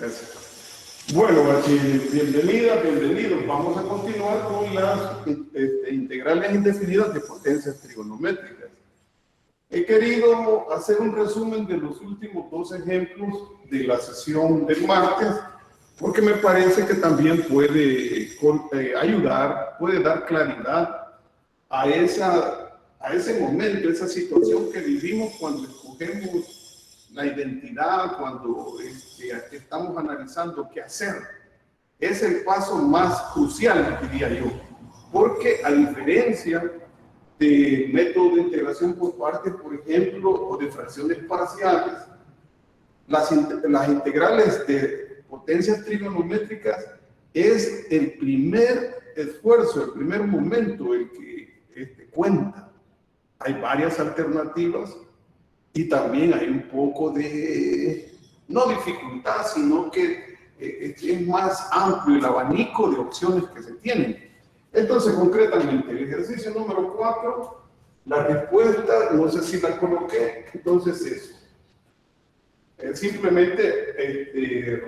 Gracias. Bueno, bienvenidas, bienvenidos. Vamos a continuar con las integrales indefinidas de potencias trigonométricas. He querido hacer un resumen de los últimos dos ejemplos de la sesión del martes, porque me parece que también puede ayudar, puede dar claridad a ese momento, esa situación que vivimos cuando escogemos la identidad, cuando estamos analizando qué hacer. Es el paso más crucial, diría yo, porque a diferencia de métodos de integración por partes, por ejemplo, o de fracciones parciales, las integrales de potencias trigonométricas es el primer esfuerzo, el primer momento el que cuenta. Hay varias alternativas y también hay un poco de, no dificultad, sino que es más amplio el abanico de opciones que se tienen. Entonces, concretamente, el ejercicio número 4, la respuesta, no sé si la coloqué, entonces eso. Simplemente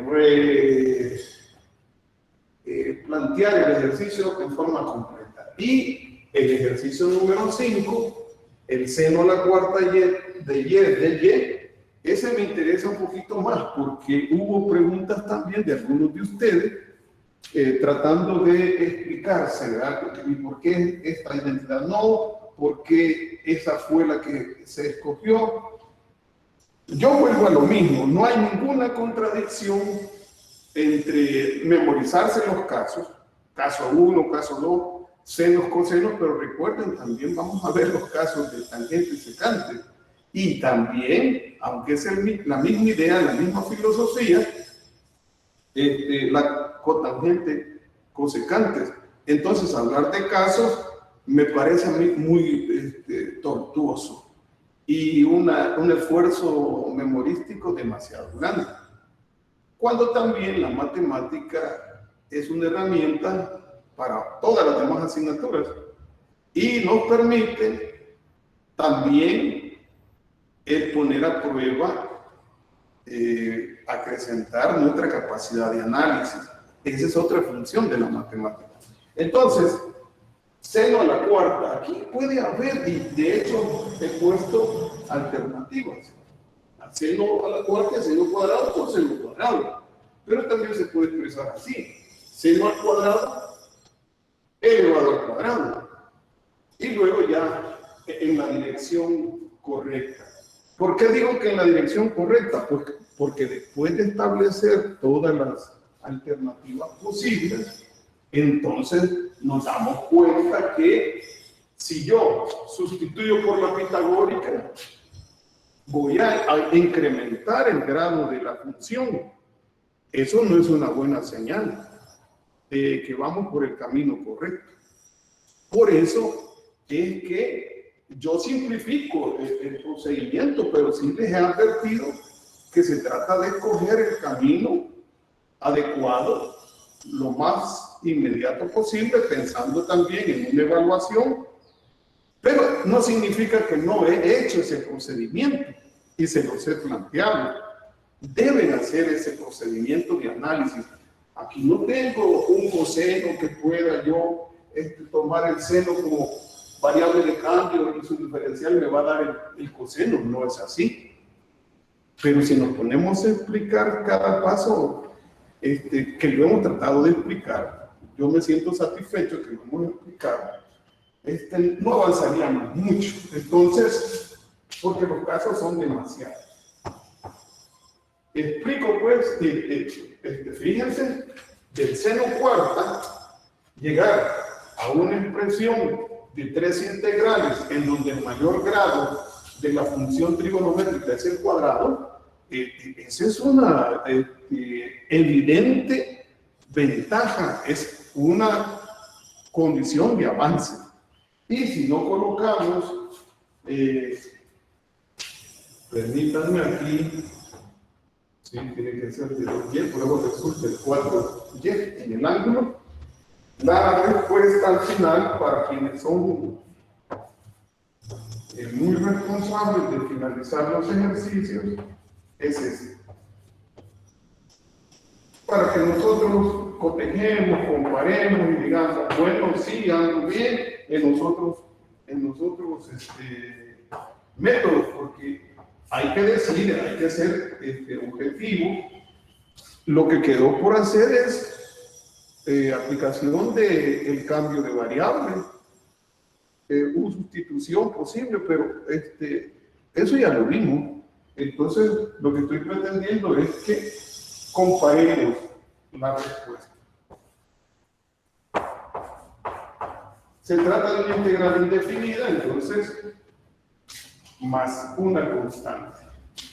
plantear el ejercicio en forma completa. Y el ejercicio número 5, el seno a la cuarta de y, ese me interesa un poquito más porque hubo preguntas también de algunos de ustedes tratando de explicarse, ¿verdad? ¿Y por qué esta identidad no? ¿Por qué esa fue la que se escogió? Yo vuelvo a lo mismo, no hay ninguna contradicción entre memorizarse los casos, caso 1, caso 2, senos, cosenos, pero recuerden, también vamos a ver los casos de tangente y secante. Y también, aunque es la misma idea, la misma filosofía, la cotangente, cosecantes. Entonces, hablar de casos me parece a mí muy tortuoso y un esfuerzo memorístico demasiado grande. Cuando también la matemática es una herramienta para todas las demás asignaturas y nos permite también el poner a prueba, acrecentar nuestra capacidad de análisis. Esa es otra función de la matemática. Entonces, seno a la cuarta, aquí puede haber, y de hecho he puesto alternativas. Seno a la cuarta, seno cuadrado por seno cuadrado. Pero también se puede expresar así: seno al cuadrado elevado al cuadrado. Y luego ya en la dirección correcta. ¿Por qué digo que en la dirección correcta? Porque después de establecer todas las alternativas posibles, entonces nos damos cuenta que si yo sustituyo por la pitagórica, voy a incrementar el grado de la función. Eso no es una buena señal de que vamos por el camino correcto. Por eso es que yo simplifico el procedimiento, pero sí les he advertido que se trata de escoger el camino adecuado lo más inmediato posible, pensando también en una evaluación, pero no significa que no he hecho ese procedimiento y se los he planteado. Deben hacer ese procedimiento de análisis. Aquí no tengo un coseno que pueda yo tomar el seno como variable de cambio y su diferencial me va a dar el coseno. No es así. Pero si nos ponemos a explicar cada paso, que lo hemos tratado de explicar, yo me siento satisfecho que lo hemos explicado, no avanzaríamos mucho. Entonces, porque los casos son demasiados. Explico pues, fíjense, del seno cuarta, llegar a una expresión de 3 integrales en donde el mayor grado de la función trigonométrica es el cuadrado, esa es una evidente ventaja, es una condición de avance. Y si no colocamos, permítanme aquí, sí, tiene que ser de 2y, por eso resulta el 4y en el ángulo. La respuesta al final, para quienes son muy responsables de finalizar los ejercicios, es ese. para que nosotros cotejemos, comparemos y digamos, bueno, sí, ando bien en nosotros métodos, porque hay que decir, hay que ser objetivo. Lo que quedó por hacer es aplicación del cambio de variable, una sustitución posible, pero eso ya lo vimos. Entonces, lo que estoy pretendiendo es que comparemos la respuesta. Se trata de una integral indefinida, entonces, más una constante.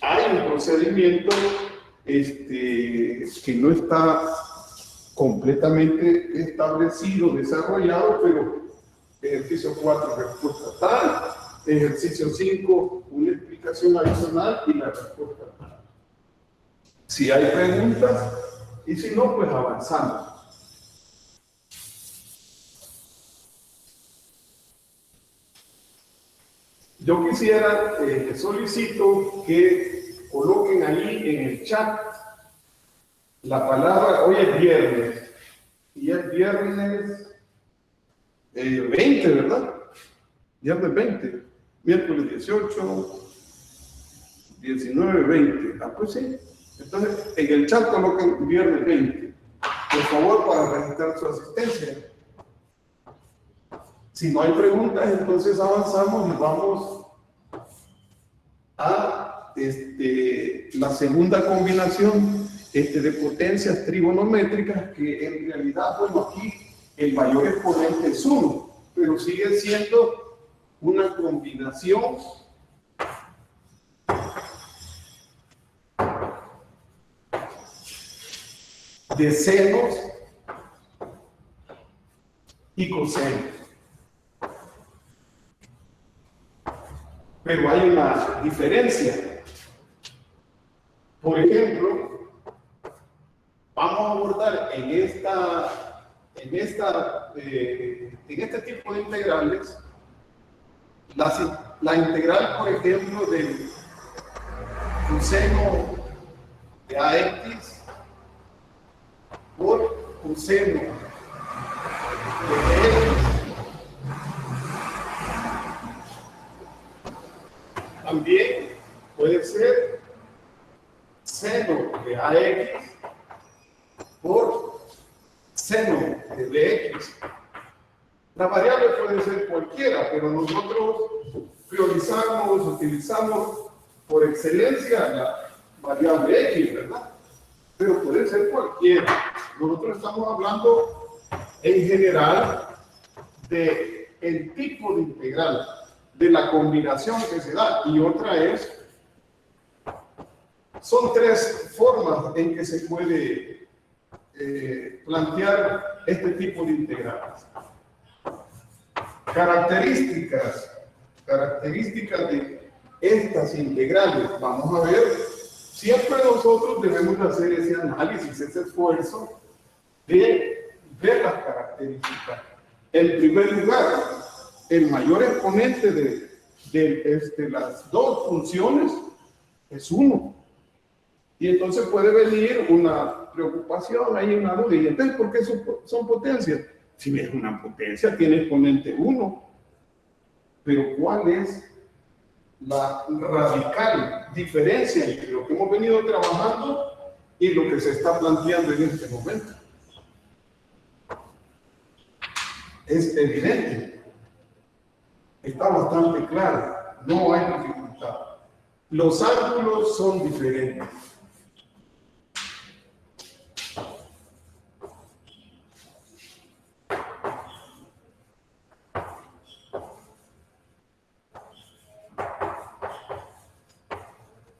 Hay un procedimiento que no está completamente establecido, desarrollado, pero ejercicio 4, respuesta tal, ejercicio 5, una explicación adicional y la respuesta tal. Si hay preguntas, y si no, pues avanzamos. Yo quisiera, solicito que coloquen ahí en el chat la palabra, hoy es viernes, y es viernes 20, ¿verdad? Viernes 20, miércoles 18, 19, 20. Ah, pues sí. Entonces, en el chat coloquen viernes 20. Por favor, para registrar su asistencia. Si no hay preguntas, entonces avanzamos y vamos a la segunda combinación de potencias trigonométricas, que en realidad, bueno, aquí el mayor exponente es 1, pero sigue siendo una combinación de senos y cosenos. Pero hay una diferencia. Por ejemplo, vamos a abordar en este tipo de integrales la integral, por ejemplo, del coseno de AX por coseno de BX. También puede ser seno de AX por seno de BX. La variable puede ser cualquiera, pero nosotros priorizamos, utilizamos por excelencia la variable X, ¿verdad? Pero puede ser cualquiera. Nosotros estamos hablando en general del tipo de integral, de la combinación que se da. Y otra son tres formas en que se puede plantear este tipo de integrales. Características de estas integrales. Vamos a ver, siempre nosotros debemos hacer ese análisis, ese esfuerzo de ver las características. En primer lugar, el mayor exponente de las dos funciones es 1. Y entonces puede venir una preocupación, hay una duda. ¿Y entonces por qué son potencias? Si es una potencia, tiene exponente 1. Pero ¿cuál es la radical diferencia entre lo que hemos venido trabajando y lo que se está planteando en este momento? Es evidente. Está bastante claro. No hay dificultad. Los ángulos son diferentes.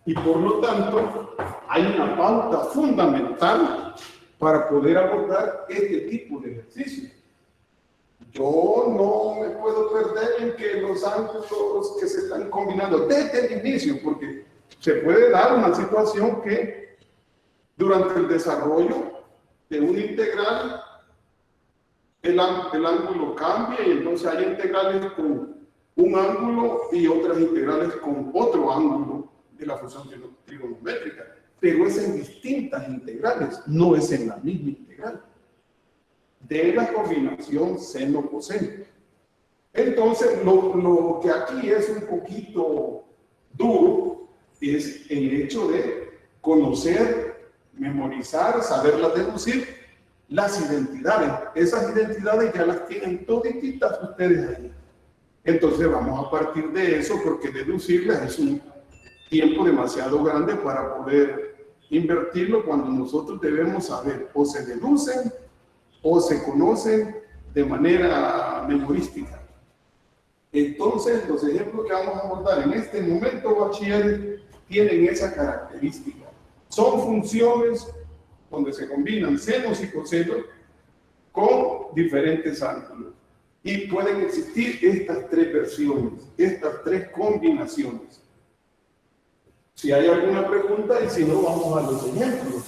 Y por lo tanto, hay una pauta fundamental para poder abordar este tipo de ejercicio. Yo no me puedo perder en que los ángulos que se están combinando desde el inicio, porque se puede dar una situación que durante el desarrollo de una integral, el ángulo cambia y entonces hay integrales con un ángulo y otras integrales con otro ángulo de la función trigonométrica. pero es en distintas integrales, no es en la misma integral de la combinación seno-coseno. Entonces, lo que aquí es un poquito duro es el hecho de conocer, memorizar, saberlas deducir, las identidades. Esas identidades ya las tienen toditas ustedes ahí. Entonces vamos a partir de eso, porque deducirlas es un tiempo demasiado grande para poder invertirlo cuando nosotros debemos saber o se deducen o se conocen de manera memorística. Entonces, los ejemplos que vamos a abordar en este momento, bachilleres, tienen esa característica. Son funciones donde se combinan senos y cosenos con diferentes ángulos. Y pueden existir estas tres versiones, estas tres combinaciones. Si hay alguna pregunta, y si no, vamos a los ejemplos.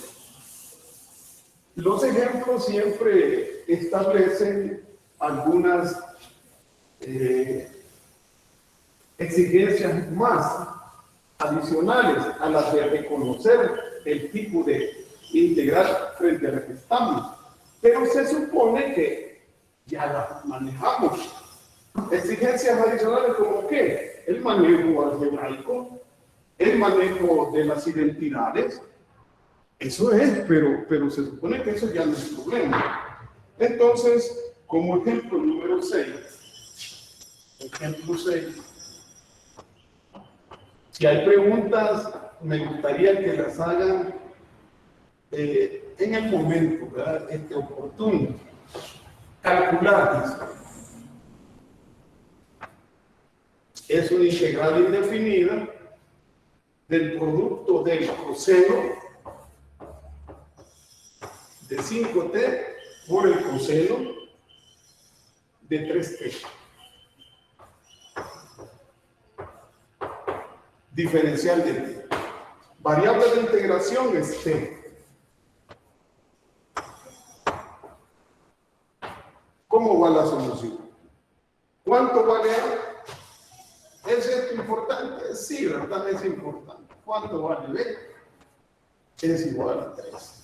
Los ejemplos siempre establecen algunas exigencias más adicionales a las de reconocer el tipo de integral frente a la que estamos. Pero se supone que ya las manejamos. Exigencias adicionales como ¿qué? El manejo algebraico, el manejo de las identidades. Eso es, pero se supone que eso ya no es problema. Entonces, como ejemplo número 6, ejemplo 6, si hay preguntas, me gustaría que las hagan en el momento, ¿verdad? Oportuno. Calcular, dice. Es una integral indefinida del producto del coseno de 5t por el coseno de 3t. Diferencial de t. Variable de integración es t. ¿Cómo va la solución? ¿Cuánto vale A? ¿Es esto importante? Sí, ¿verdad? Es importante. ¿Cuánto vale B? Es igual a 3.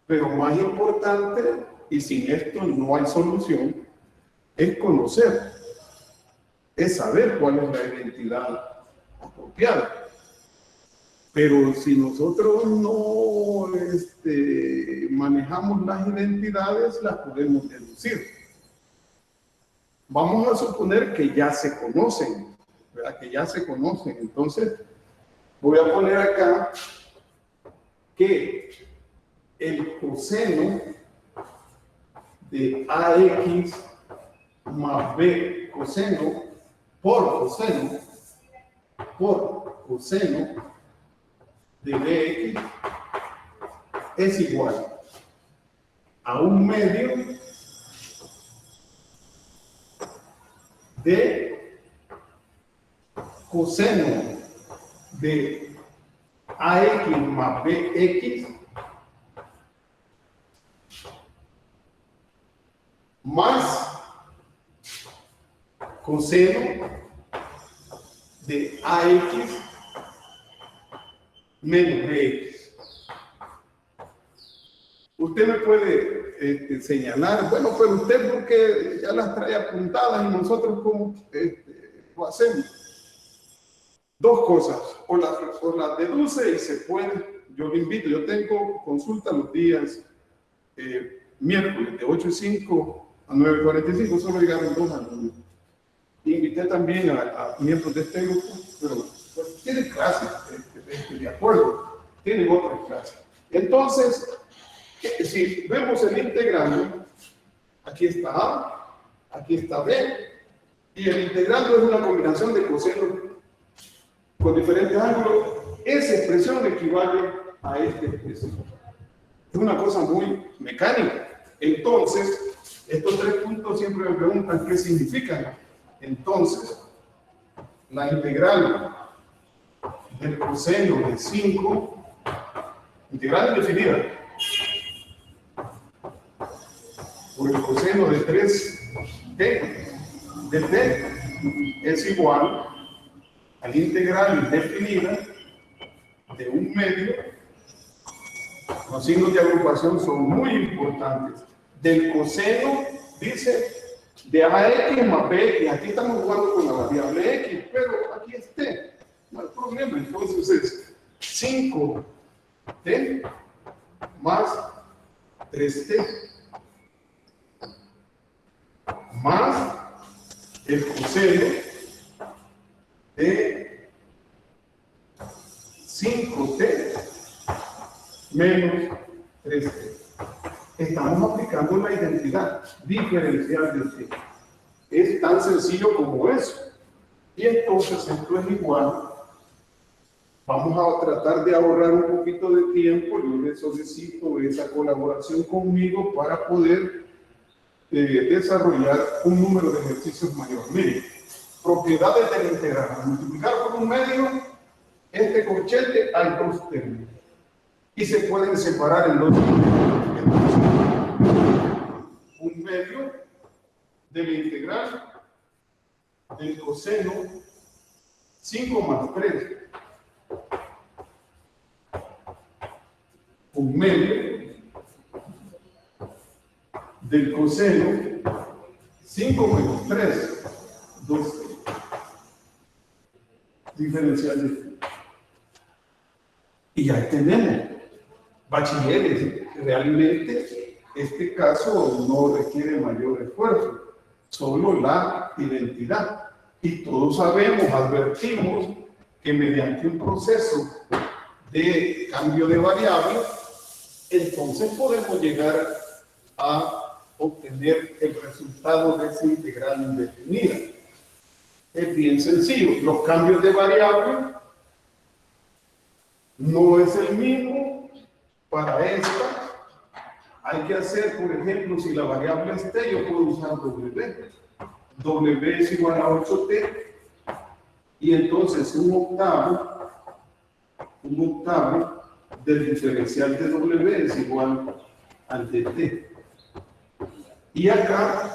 Pero más importante, y sin esto no hay solución, es conocer, es saber cuál es la identidad apropiada. Pero si nosotros no manejamos las identidades, las podemos deducir. Vamos a suponer que ya se conocen, ¿verdad? Que ya se conocen. Entonces, voy a poner acá que el coseno de AX más B coseno por coseno de BX es igual a un medio de coseno de AX más BX más coseno de AX menos BX. Usted me puede señalar, bueno, pero usted porque ya las trae apuntadas y nosotros cómo lo hacemos. Dos cosas, o las deduce y se puede, yo le invito, yo tengo consulta los días miércoles de 8:05 a 9:45, solo llegaron 2 alumnos. Invité también a miembros de este grupo, pero pues tienen clases, de acuerdo, tienen otras clases. Entonces, si vemos el integrando, aquí está A, aquí está B, y el integrando es una combinación de cosenos con diferentes ángulos. Esa expresión equivale a esta expresión. Es una cosa muy mecánica. Entonces, estos 3 puntos siempre me preguntan qué significan. Entonces, la integral del coseno de 5, integral indefinida, por el coseno de 3t de t es igual a la integral indefinida de un medio, los signos de agrupación son muy importantes. Del coseno, dice, de AX más B, y aquí estamos jugando con la variable X, pero aquí es T, no hay problema. Entonces es 5T más 3T más el coseno de 5T menos 3T. Estamos aplicando la identidad diferencial de T. Es tan sencillo como eso. Y entonces esto es igual. Vamos a tratar de ahorrar un poquito de tiempo. Yo les solicito esa colaboración conmigo para poder desarrollar un número de ejercicios mayor. Miren, propiedades del integral. Al multiplicar por un medio, este corchete hay dos términos. Y se pueden separar en dos términos. Un medio de la integral del coseno 5 más 3. Un medio del coseno 5 menos 3, 2. Diferencial de t. Y ahí tenemos, bachilleres. Realmente este caso no requiere mayor esfuerzo, solo la identidad. Y todos sabemos, advertimos que mediante un proceso de cambio de variable, entonces podemos llegar a obtener el resultado de esa integral indefinida. Es bien sencillo. Los cambios de variable no es el mismo para esta. Hay que hacer, por ejemplo, si la variable es t, yo puedo usar w. W es igual a 8t. Y entonces un octavo del diferencial de w es igual al de t. Y acá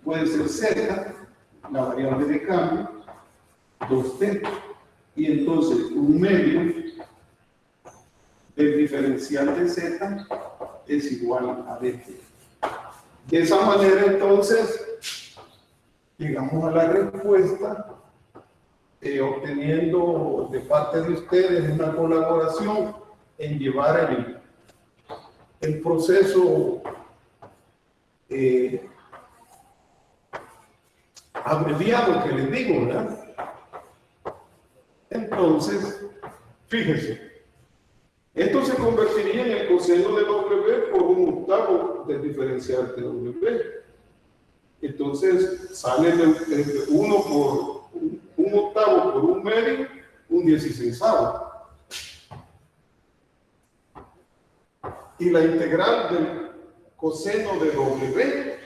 puede ser z, la variable de cambio, 2t. Y entonces un medio del diferencial de z es igual a dt. De esa manera entonces llegamos a la respuesta obteniendo de parte de ustedes una colaboración en llevar el proceso abreviado que les digo, ¿verdad? Entonces, fíjense, esto se convertiría en el coseno de W por un octavo del diferencial de W. Entonces, sale de 1 por un octavo por un medio, un 16avo. Y la integral del coseno de W,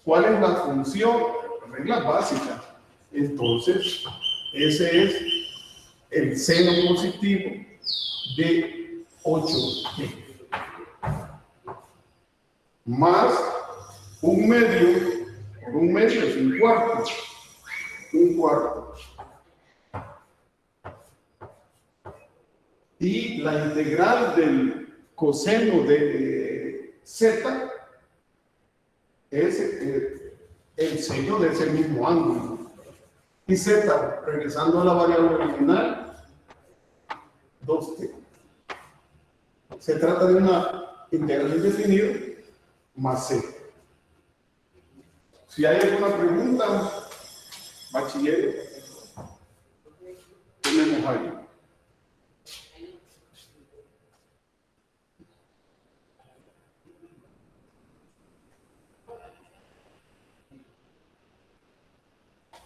¿cuál es la función? Reglas básicas. Entonces, ese es el seno positivo de 8t. Más un medio, por un medio es un cuarto. Un cuarto. Y la integral del coseno de z es el seno de ese mismo ángulo. Y z, regresando a la variable original, 2t. Se trata de una integral indefinida más c. Si hay alguna pregunta, bachiller, tenemos ahí.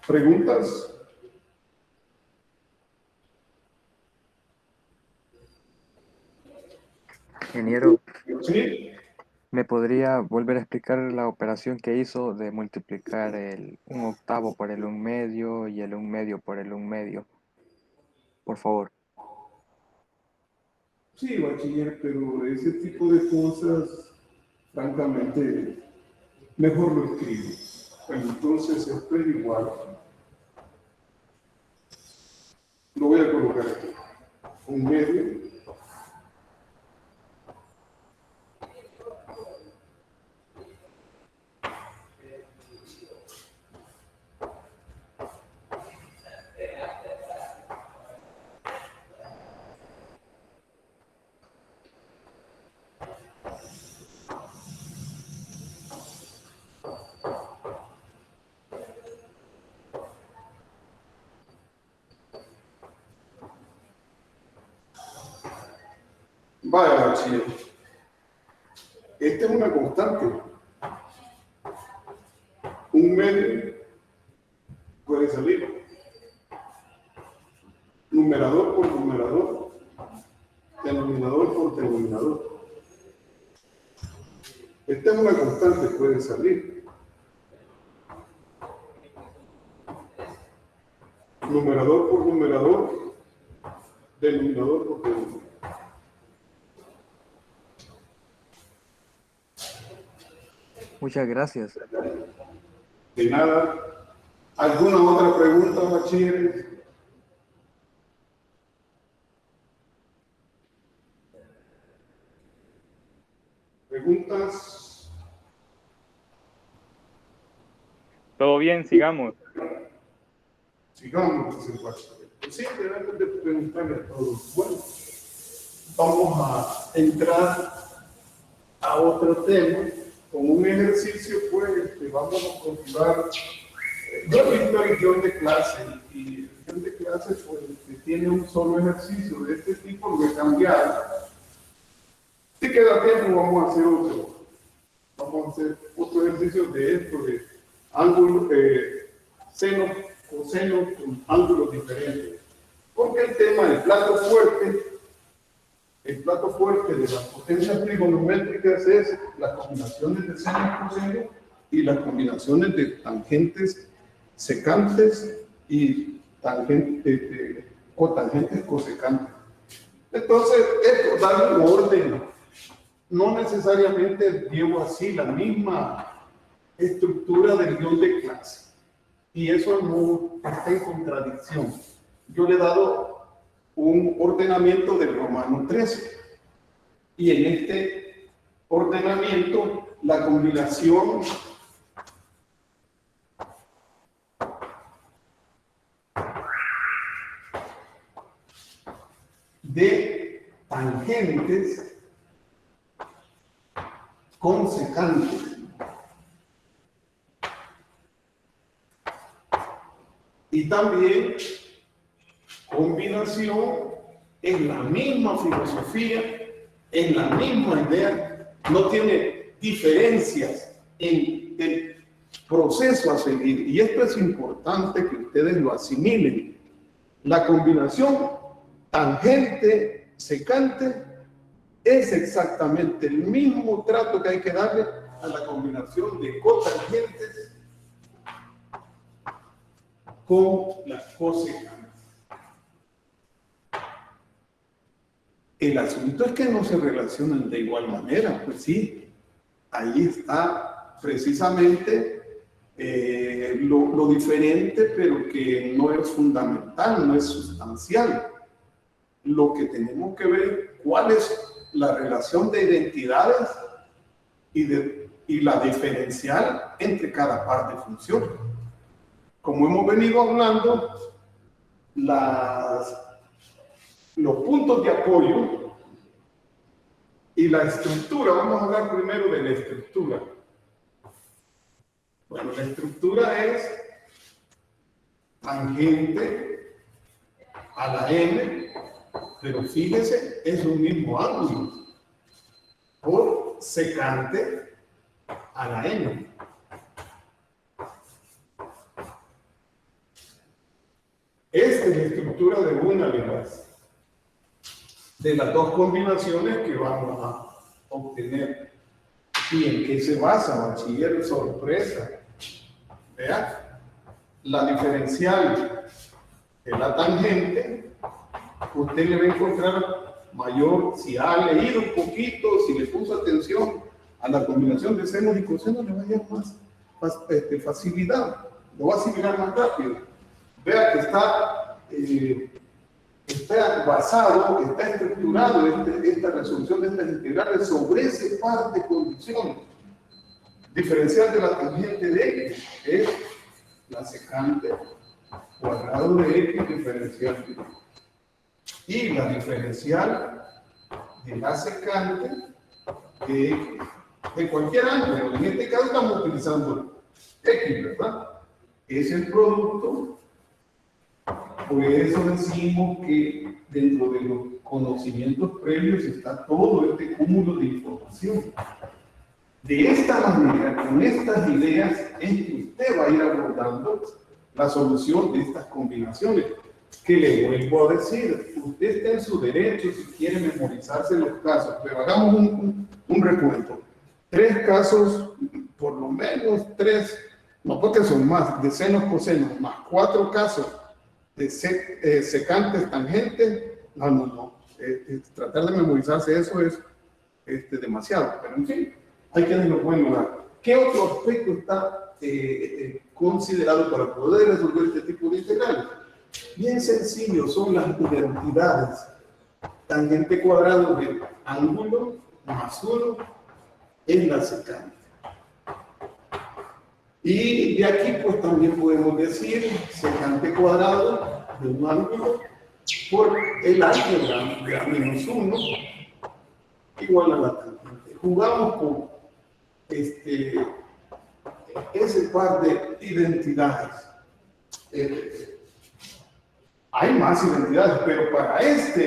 ¿Preguntas? Ingeniero, ¿Sí? ¿me podría volver a explicar la operación que hizo de multiplicar un octavo por el 1/2 y el 1/2 por el 1/2? Por favor. Sí, bachiller, pero ese tipo de cosas, francamente, mejor lo escribo. Entonces, esto es igual. Lo voy a colocar aquí. un medio vaya bachiller. Esta es una constante. Un medio puede salir. Numerador por numerador. Denominador por denominador. Esta es una constante, puede salir. Numerador por numerador. Denominador por denominador. Muchas gracias. De nada. ¿Alguna otra pregunta, bachilleres? ¿Preguntas? Todo bien, sigamos. Sigamos, dice el bachiller. Pues sí, debemos de preguntarle a todos. Bueno, vamos a entrar a otro tema. Con un ejercicio, pues, vamos a conjugar. Yo he visto el guión de clase y el guión de clase, pues, que tiene un solo ejercicio de este tipo, lo he cambiado. Si queda tiempo, vamos a hacer otro. Vamos a hacer otro ejercicio de esto, de ángulo, seno, coseno, con ángulos diferentes. Porque el tema del plato fuerte de las potencias trigonométricas es las combinaciones de seno y coseno y las combinaciones de tangentes secantes y cotangentes cosecantes. Entonces, esto da un orden. No necesariamente llevo así la misma estructura del guión de clase. Y eso no está en contradicción. Yo le he dado un ordenamiento del Romano 13. Y en este ordenamiento, la combinación de tangentes con secantes y también combinación en la misma filosofía, en la misma idea, no tiene diferencias en el proceso a seguir. Y esto es importante que ustedes lo asimilen. La combinación tangente-secante es exactamente el mismo trato que hay que darle a la combinación de cotangentes con las cosecantes. El asunto es que no se relacionan de igual manera, pues sí, ahí está precisamente lo diferente, pero que no es fundamental, no es sustancial. Lo que tenemos que ver cuál es la relación de identidades y la diferencial entre cada par de funciones. Como hemos venido hablando, los puntos de apoyo y la estructura. Vamos a hablar primero de la estructura. Bueno, la estructura es tangente a la n, pero fíjese, es un mismo ángulo, por secante a la n. Esta es la estructura de una de las dos combinaciones que vamos a obtener. ¿Y en qué se basa, bachiller? Sorpresa. Vean, la diferencial de la tangente, usted le va a encontrar mayor, si ha leído un poquito, si le puso atención a la combinación de senos y cosenos, le va a dar más facilidad, lo va a asimilar más rápido. Vea que está está basado, está estructurado esta resolución de estas integrales sobre ese par de condiciones. Diferencial de la tangente de X es la secante cuadrado de X diferencial de X. Y la diferencial de la secante de X, de cualquier ángulo. En este caso estamos utilizando X, ¿verdad? Es el producto. Por eso decimos que dentro de los conocimientos previos está todo este cúmulo de información. De esta manera, con estas ideas, es que usted va a ir abordando la solución de estas combinaciones. Que le vuelvo a decir, usted está en su derecho si quiere memorizarse los casos, pero hagamos un recuento. 3 casos, por lo menos 3, no porque son más, de senos, cosenos, más 4 casos de secantes, tangentes. No. Tratar de memorizarse eso es demasiado, pero en fin, hay que tenerlo en buen lugar. ¿Qué otro aspecto está considerado para poder resolver este tipo de integrales? Bien sencillo, son las identidades. Tangente cuadrado de ángulo más 1 es la secante. Y de aquí pues también podemos decir secante cuadrado de un ángulo por el álgebra de A menos 1 igual a la tangente. Jugamos con ese par de identidades. Hay más identidades, pero para esta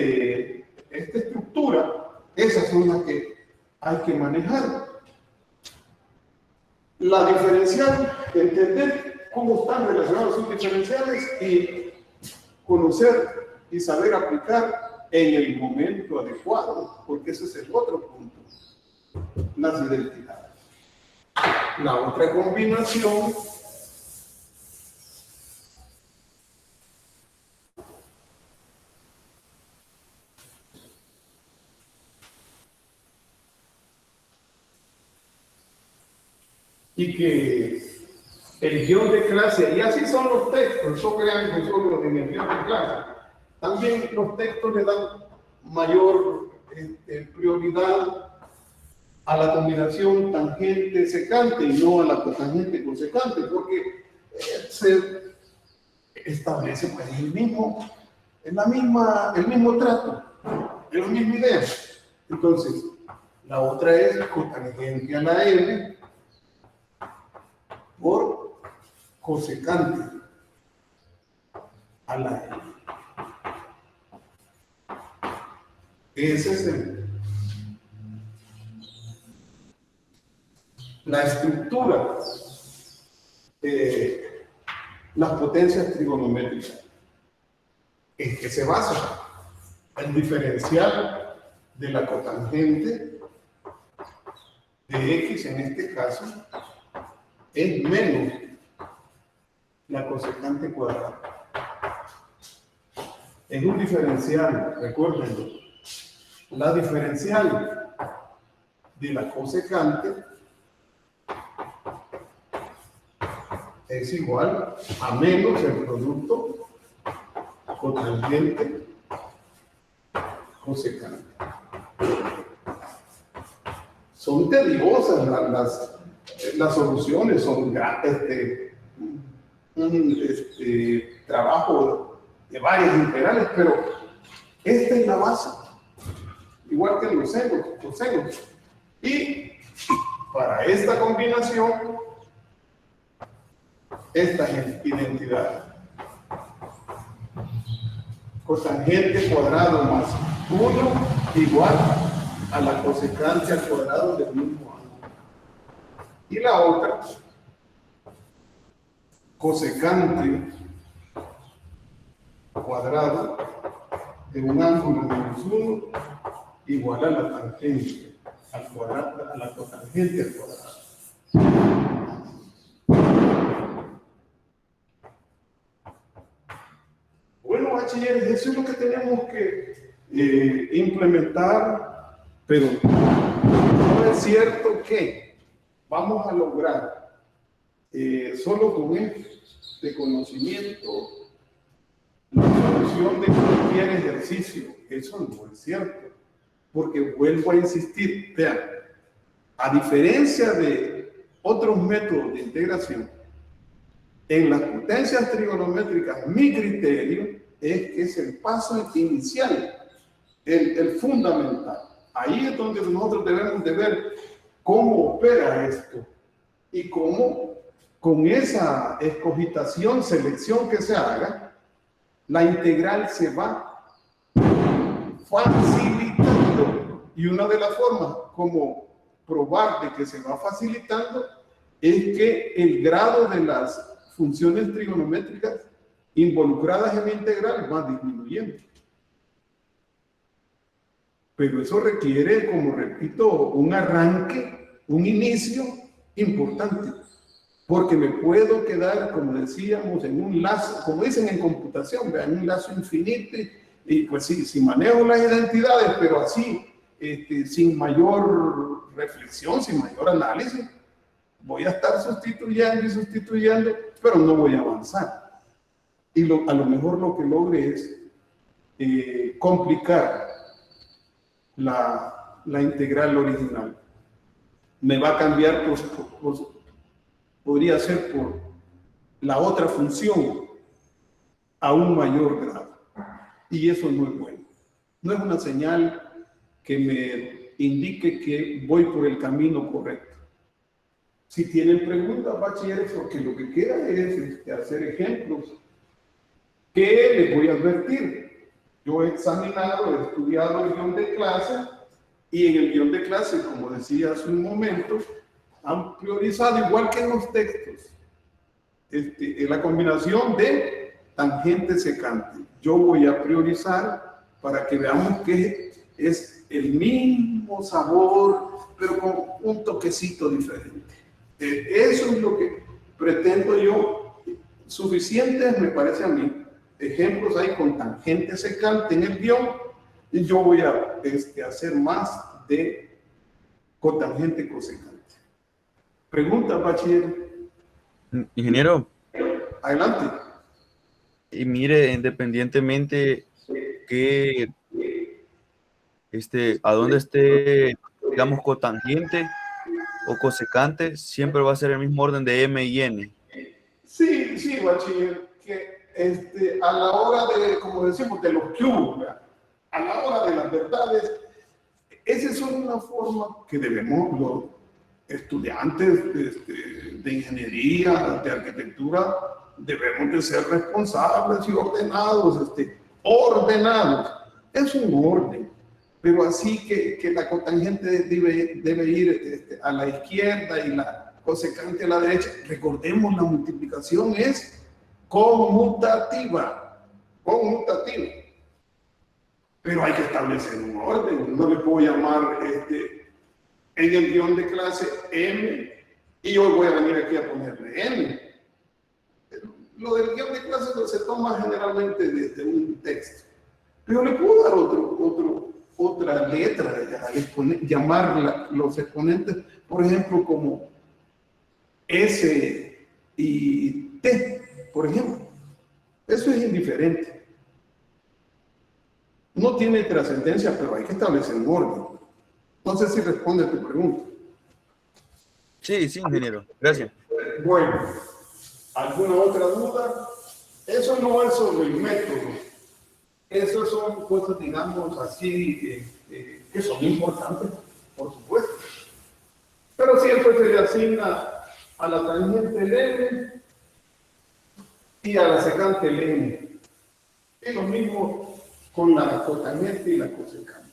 estructura, esas son las que hay que manejar. La diferencial, entender cómo están relacionados sus diferenciales y conocer y saber aplicar en el momento adecuado, porque ese es el otro punto, las identidades. La otra combinación y que el guión de clase, y así son los textos, eso crean que solo en el guión de clase, también los textos le dan mayor prioridad a la combinación tangente-secante y no a la cotangente-cosecante, porque se establece pues, el mismo trato, es la misma idea. Entonces, la otra es cotangente a la L por cosecante a la L. Ese es la estructura de las potencias trigonométricas en que se basa el diferencial de la cotangente de X, en este caso, es menos la cosecante cuadrada. Es un diferencial, recuérdenlo, la diferencial de la cosecante es igual a menos el producto cotangente cosecante. Son tediosas las soluciones, son un trabajo de varias integrales, pero esta es la base, igual que los senos. Y para esta combinación, esta identidad, cotangente cuadrado más 1 igual a la cosecante al cuadrado del mismo ángulo. Y la otra, cosecante cuadrado de un ángulo menos 1 igual a la tangente al cuadrado, a la cotangente al cuadrado. Bueno, bachilleres, eso es lo que tenemos que implementar, pero no es cierto que vamos a lograr solo con este conocimiento la solución de cualquier ejercicio. Eso no es cierto. Porque vuelvo a insistir, vean, a diferencia de otros métodos de integración, en las potencias trigonométricas, mi criterio es que es el paso inicial, el fundamental. Ahí es donde nosotros debemos de ver cómo opera esto y cómo con esa escogitación, selección que se haga, la integral se va facilitando. Y una de las formas como probar de que se va facilitando es que el grado de las funciones trigonométricas involucradas en la integral va disminuyendo. Pero eso requiere, como repito, un arranque, un inicio importante. Porque me puedo quedar, como decíamos, en un lazo, como dicen en computación, en un lazo infinito, y pues sí, si manejo las identidades, pero así, sin mayor reflexión, sin mayor análisis, voy a estar sustituyendo y sustituyendo, pero no voy a avanzar. Y a lo mejor lo que logre es complicar la integral original. Me va a cambiar, podría ser por la otra función a un mayor grado. Y eso no es bueno. No es una señal que me indique que voy por el camino correcto. Si tienen preguntas, bachilleres, porque lo que queda es hacer ejemplos que les voy a advertir. Yo he examinado, he estudiado el guión de clase, y en el guión de clase, como decía hace un momento, han priorizado, igual que en los textos, la combinación de tangente secante. Yo voy a priorizar para que veamos que es el mismo sabor, pero con un toquecito diferente. Eso es lo que pretendo yo. Suficientes, me parece a mí, ejemplos hay con tangente secante en el guión, y yo voy a hacer más de cotangente cosecante. Pregunta, bachiller. Ingeniero. Adelante. Y mire, independientemente que a donde esté, digamos, cotangente o cosecante, siempre va a ser el mismo orden de M y N. Sí, sí, bachiller, que a la hora de, como decimos, de los cubos, a la hora de las verdades, esa es una forma que debemos los estudiantes de ingeniería, de arquitectura, debemos de ser responsables y ordenados, ordenados. Es un orden, pero así que la cotangente debe ir a la izquierda y la cosecante a la derecha. Recordemos, la multiplicación es conmutativa, conmutativa. Pero hay que establecer un orden. No le puedo llamar en el guión de clase M y hoy voy a venir aquí a ponerle N. Lo del guión de clase se toma generalmente desde un texto. Pero le puedo dar otra letra, llamar los exponentes, por ejemplo, como S y T, por ejemplo. Eso es indiferente. No tiene trascendencia, pero hay que establecer un orden. No sé si responde a tu pregunta. Sí, sí, ingeniero. Gracias. Bueno, ¿alguna otra duda? Eso no es sobre el método. Esas son cosas, digamos, así, que son importantes, por supuesto. Pero siempre se le asigna a la tangente el N y a la secante el N. Y lo mismo con la cotangente y la cosecante.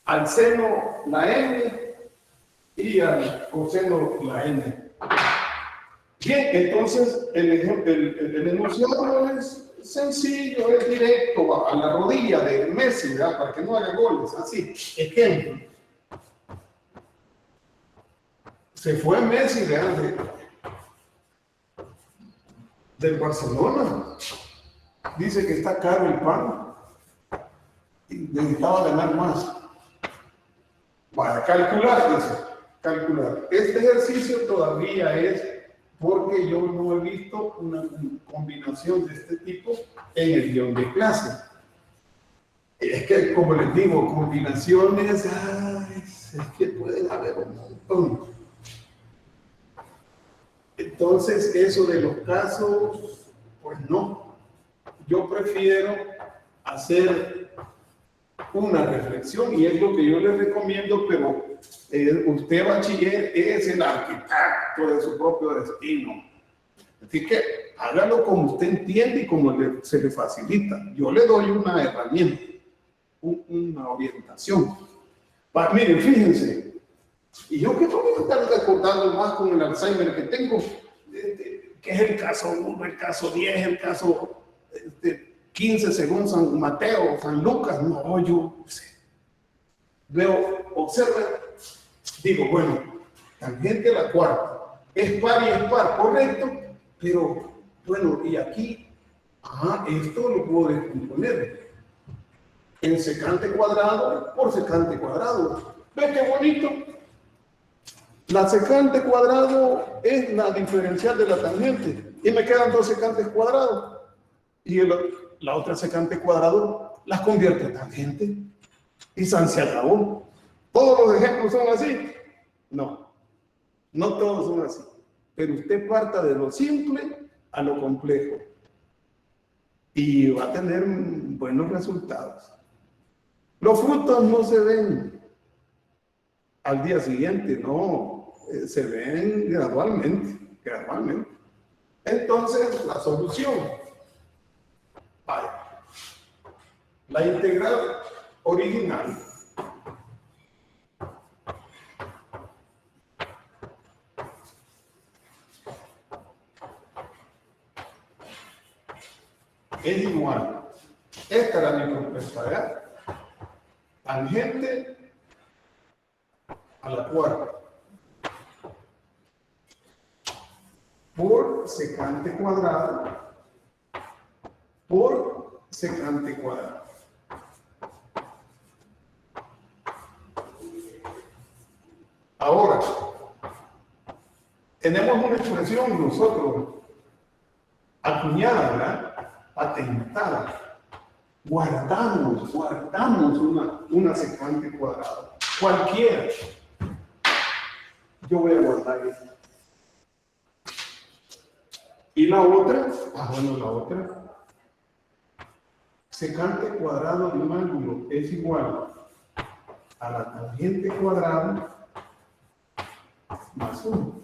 Al seno la N y al coseno la N. Bien, entonces el enunciado es sencillo, es directo a la rodilla de Messi, ¿verdad? Para que no haga goles, así. Ejemplo. Se fue Messi del Barcelona. Dice que está caro el pan y necesitaba ganar más. Para calcular, dice, calcular. Este ejercicio todavía es porque yo no he visto una combinación de este tipo en el guión de clase. Es que, como les digo, combinaciones, es que pueden haber un montón. Entonces, eso de los casos, pues no. Yo prefiero hacer una reflexión y es lo que yo les recomiendo, pero usted, bachiller, es el arquitecto de su propio destino. Así que hágalo como usted entiende y como se le facilita. Yo le doy una herramienta, una orientación. Miren, fíjense, y yo que no voy a estar recordando más con el Alzheimer que tengo, que es el caso 1, el caso 10, el caso 15 según San Mateo, San Lucas. No, yo veo, observen, digo, bueno, tangente a la cuarta, es par y es par, correcto, pero bueno, y aquí, esto lo puedo descomponer en secante cuadrado por secante cuadrado. ¿Ves qué bonito? La secante cuadrado es la diferencial de la tangente y me quedan 2 secantes cuadrados y la otra secante cuadrado las convierte en tangente y se acabó. ¿Todos los ejemplos son así? No, no todos son así, pero usted parta de lo simple a lo complejo y va a tener buenos resultados. Los frutos no se ven al día siguiente, no, se ven gradualmente. Entonces, la solución, vaya, la integral original es igual, esta era mi propuesta, ¿verdad? Tangente a la cuarta por secante cuadrado por secante cuadrado. Ahora, tenemos una expresión nosotros acuñada, ¿verdad? Patentada. Guardamos una secante cuadrada. Cualquiera. Yo voy a guardar esta. Y la otra, la otra. Secante cuadrado de un ángulo es igual a la tangente cuadrada más 1.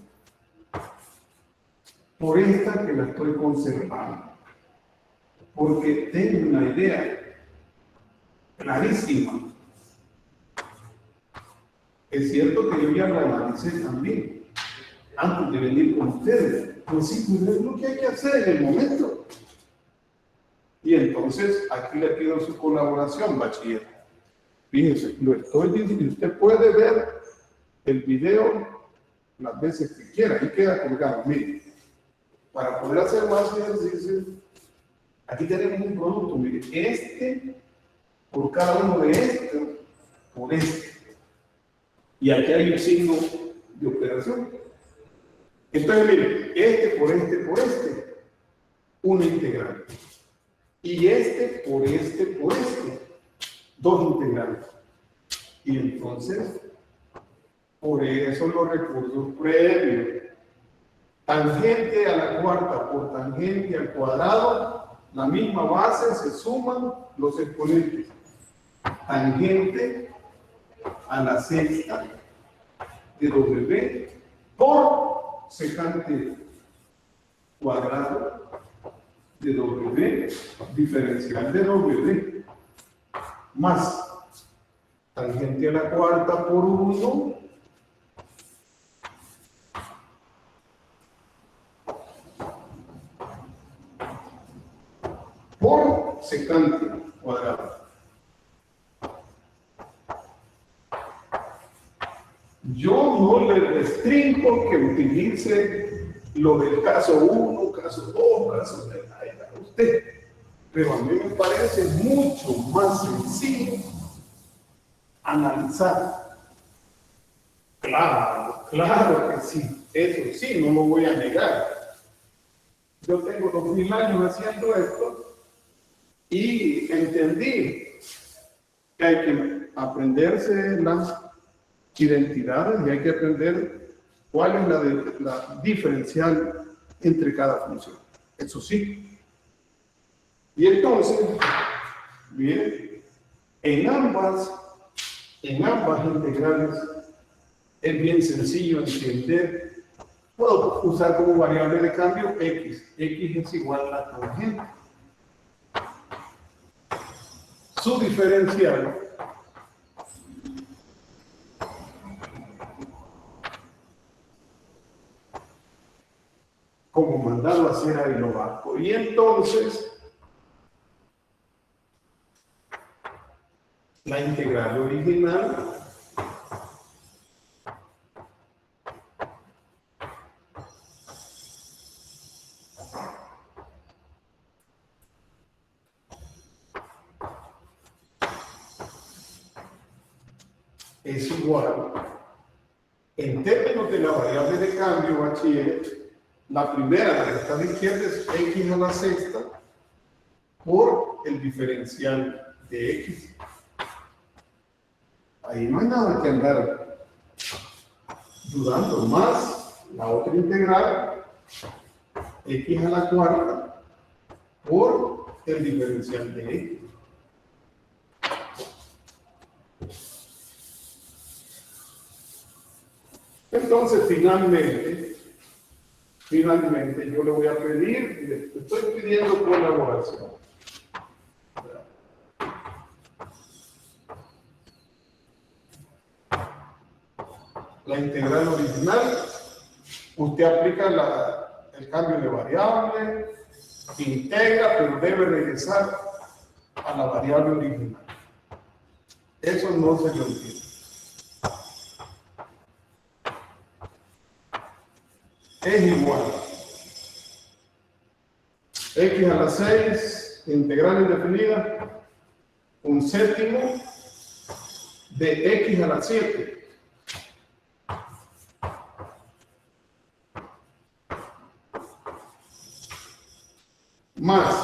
Por esta que la estoy conservando. Porque tengo una idea clarísima. Es cierto que yo ya lo analicé también antes de venir con ustedes. Pues sí, pues es lo que hay que hacer en el momento. Y entonces aquí le pido su colaboración, bachiller. Fíjense, lo estoy diciendo. Usted puede ver el video las veces que quiera. Ahí queda colgado. Mire, para poder hacer más ejercicios, aquí tenemos un producto. Mire, este por cada uno de estos por este. Y aquí hay un signo de operación. Entonces, mire, este por este, una integral. Y este por este, 2 integrales. Y entonces, por eso los recursos previos. Tangente a la cuarta por tangente al cuadrado, la misma base, se suman los exponentes. Tangente a la sexta de W por secante cuadrado de W, diferencial de W, más tangente a la cuarta por 1, por secante cuadrado. Yo no le restringo que utilice lo del caso 1, caso 2, caso 3, a usted. Pero a mí me parece mucho más sencillo analizar. Claro que sí. Eso sí, no lo voy a negar. Yo tengo 2000 años haciendo esto y entendí que hay que aprenderse las identidades y hay que aprender cuál es la diferencial entre cada función. Eso sí. Y entonces, bien, en ambas integrales es bien sencillo entender. Puedo usar como variable de cambio x. X es igual a la tangente. Su diferencial como mandado a hacer ahí lo bajo. Y entonces la integral original es igual, en términos de la variable de cambio, bachiller, la primera, la que está a la izquierda, es x a la sexta por el diferencial de x. Ahí no hay nada que andar dudando, más la otra integral, x a la cuarta por el diferencial de x. Entonces, finalmente, yo le voy a pedir, le estoy pidiendo colaboración. La integral original, usted aplica el cambio de variable, integra, pero debe regresar a la variable original. Eso no se lo entiende. Es igual x a la 6, integral indefinida, un séptimo de x a la 7. Más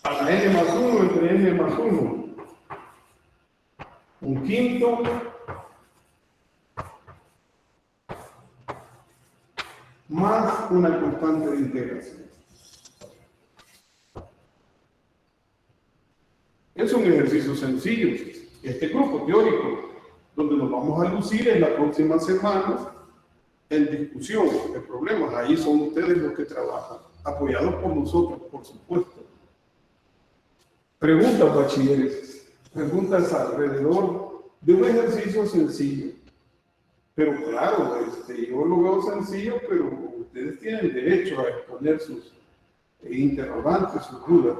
a la n más 1 entre n más 1, un quinto más una constante de integración. Es un ejercicio sencillo. Este grupo teórico, donde nos vamos a lucir en la próxima semana en discusión de problemas. Ahí son ustedes los que trabajan, apoyados por nosotros, por supuesto. Preguntas, bachilleres. Preguntas alrededor de un ejercicio sencillo. Pero claro, yo lo veo sencillo, pero ustedes tienen derecho a exponer sus interrogantes, sus dudas.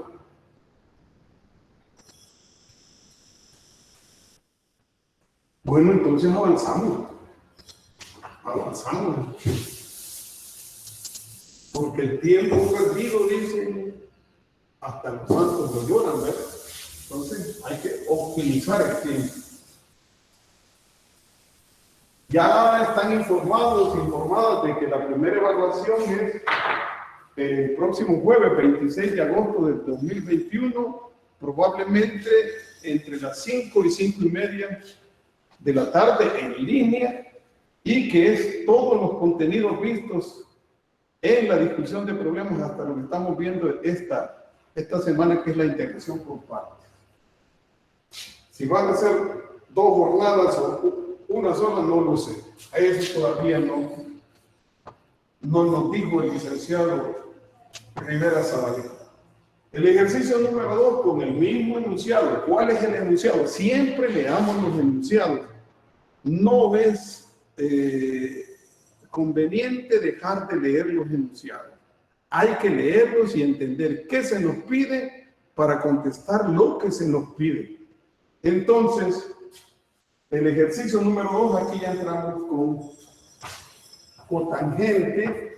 Bueno, entonces avanzamos. Porque el tiempo perdido, dicen, hasta los santos lo lloran, ¿verdad? Entonces hay que optimizar el tiempo. Ya están informadas de que la primera evaluación es el próximo jueves 26 de agosto del 2021, probablemente entre las 5 y 5:30 de la tarde en línea, y que es todos los contenidos vistos en la discusión de problemas hasta lo que estamos viendo esta semana, que es la integración por partes. Si van a ser 2 jornadas o una sola, no lo sé. A eso todavía no nos dijo el licenciado Rivera Zabaleta. El ejercicio número 2 con el mismo enunciado. ¿Cuál es el enunciado? Siempre leamos los enunciados. No es conveniente dejar de leer los enunciados. Hay que leerlos y entender qué se nos pide para contestar lo que se nos pide. Entonces, el ejercicio número 2, aquí ya entramos con cotangente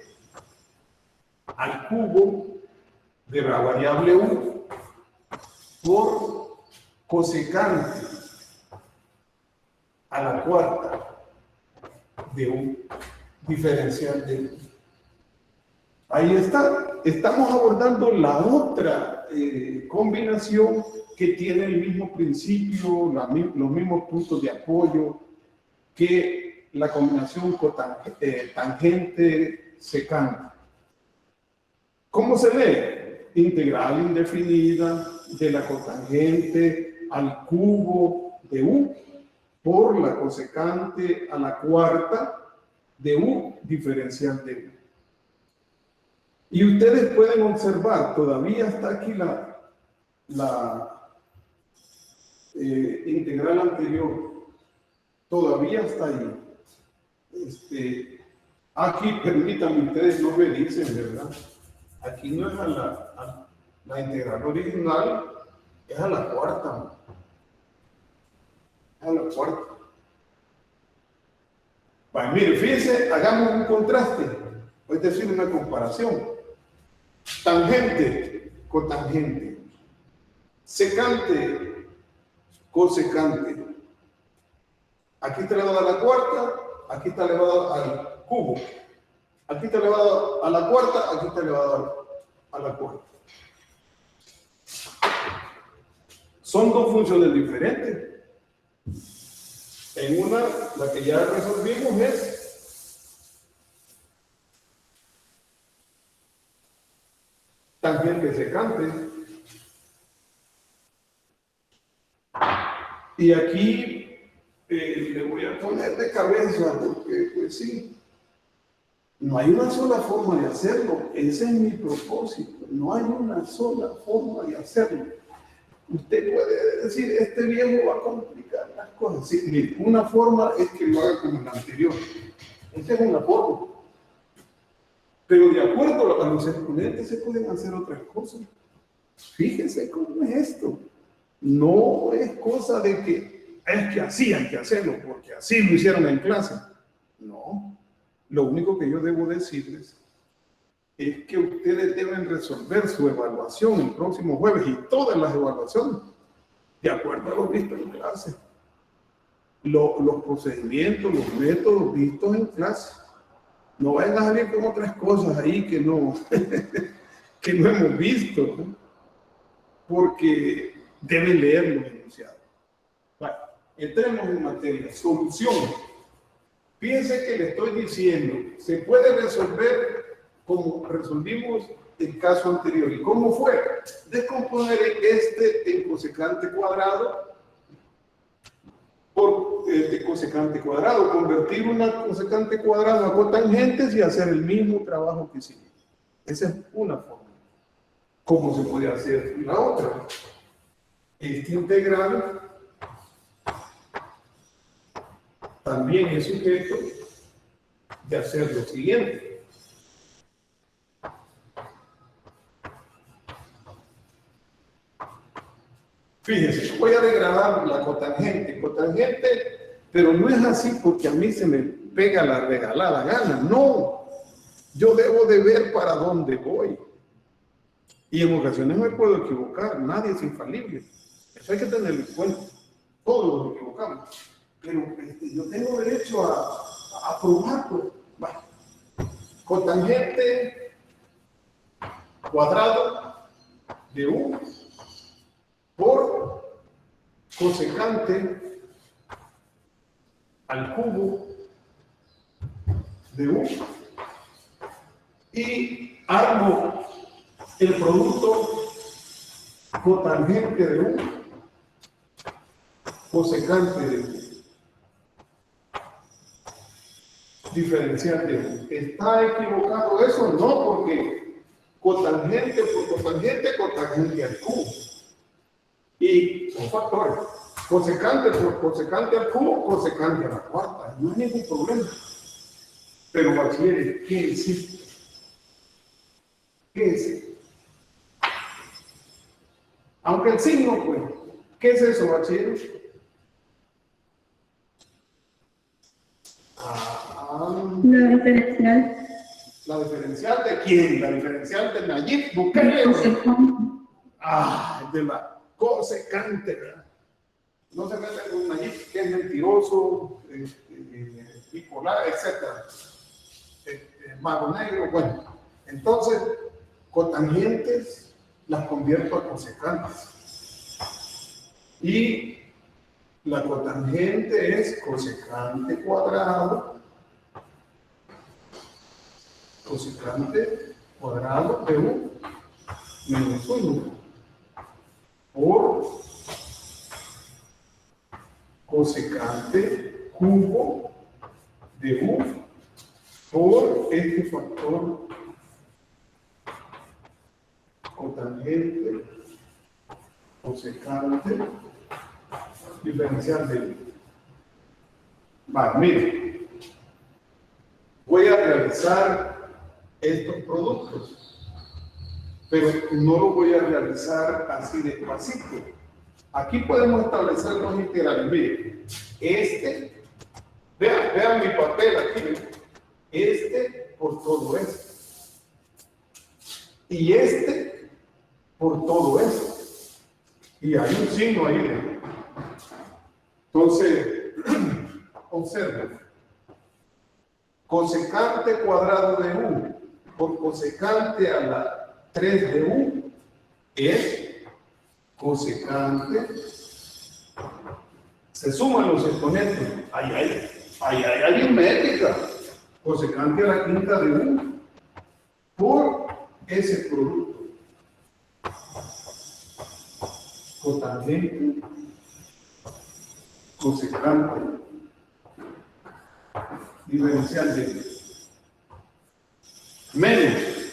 al cubo de la variable u por cosecante a la cuarta. de U diferencial de U. Ahí está. Estamos abordando la otra combinación que tiene el mismo principio, los mismos puntos de apoyo que la combinación tangente-secante. ¿Cómo se lee? Integral indefinida de la cotangente al cubo de U por la cosecante a la cuarta de U diferencial de U. Y ustedes pueden observar, todavía está aquí la integral anterior, todavía está ahí. Aquí, permítanme, ustedes no me dicen, ¿verdad? Aquí no es la integral original, es a la cuarta. A la cuarta. Bueno, mire, fíjense, hagamos un contraste, es decir, una comparación. Tangente, cotangente. Secante, cosecante. Aquí está elevado a la cuarta, aquí está elevado al cubo. Aquí está elevado a la cuarta, aquí está elevado a la cuarta. Son dos funciones diferentes. En una, la que ya resolvimos es tangente secante. Y aquí le voy a poner de cabeza porque, pues sí, no hay una sola forma de hacerlo. Ese es mi propósito. No hay una sola forma de hacerlo. Usted puede decir, este viejo va a complicar las cosas. Sí, mire, una forma es que lo haga como la anterior. Esa es una forma. Pero de acuerdo a los exponentes se pueden hacer otras cosas. Fíjense cómo es esto. No es cosa de que es que así hay que hacerlo, porque así lo hicieron en clase. No. Lo único que yo debo decirles es que ustedes deben resolver su evaluación el próximo jueves y todas las evaluaciones de acuerdo a lo visto en clase. Los procedimientos, los métodos vistos en clase. No vayan a salir con otras cosas ahí que no, que no hemos visto, ¿no? Porque deben leer los enunciados. Bueno, entremos en materia. Solución. Fíjense que le estoy diciendo, se puede resolver como resolvimos el caso anterior. ¿Y cómo fue? Descomponer en cosecante cuadrado por cosecante cuadrado, convertir una cosecante cuadrado a cotangentes y hacer el mismo trabajo que hicimos. Esa es una forma. ¿Cómo se puede hacer la otra? Este integral también es sujeto de hacer lo siguiente. Fíjense, voy a degradar la cotangente, pero no es así porque a mí se me pega la regalada gana, no. Yo debo de ver para dónde voy. Y en ocasiones me puedo equivocar, nadie es infalible. Eso hay que tenerlo en cuenta. Todos nos equivocamos. Pero yo tengo derecho a probarlo. Bueno, cotangente cuadrado de U por cosecante al cubo de U y armo el producto cotangente de U cosecante de U diferencial de U. ¿Está equivocado eso? No, porque cotangente por cotangente al cubo. Y son factores. Cosecante por cosecante al cubo, cosecante a la cuarta. No hay ningún problema. Pero, bachilleres, ¿qué es esto? ¿Qué es esto? Aunque el signo, pues, ¿qué es eso, bachilleres? La diferencial. ¿La diferencial de quién? ¿La diferencial de Nayib Bukele? De la cosecante, ¿verdad? No se mete con Nayib, que es mentiroso, bipolar, etc. Mago negro, bueno. Entonces, cotangentes las convierto a cosecantes. Y la cotangente es cosecante cuadrado de U menos 1 por cosecante cubo de U por este factor cotangente cosecante diferencial de U. Vale, mire, voy a realizar estos productos, pero no lo voy a realizar así despacito. Aquí podemos establecer dos integrales. Mire, vean mi papel aquí, por todo esto, y por todo esto, y hay un signo ahí. Entonces, observen, cosecante cuadrado de U por cosecante a la 3 de U es cosecante, se suman los exponentes, hay aritmética, cosecante a la quinta de U por ese producto, cotangente, cosecante, diferencial de menos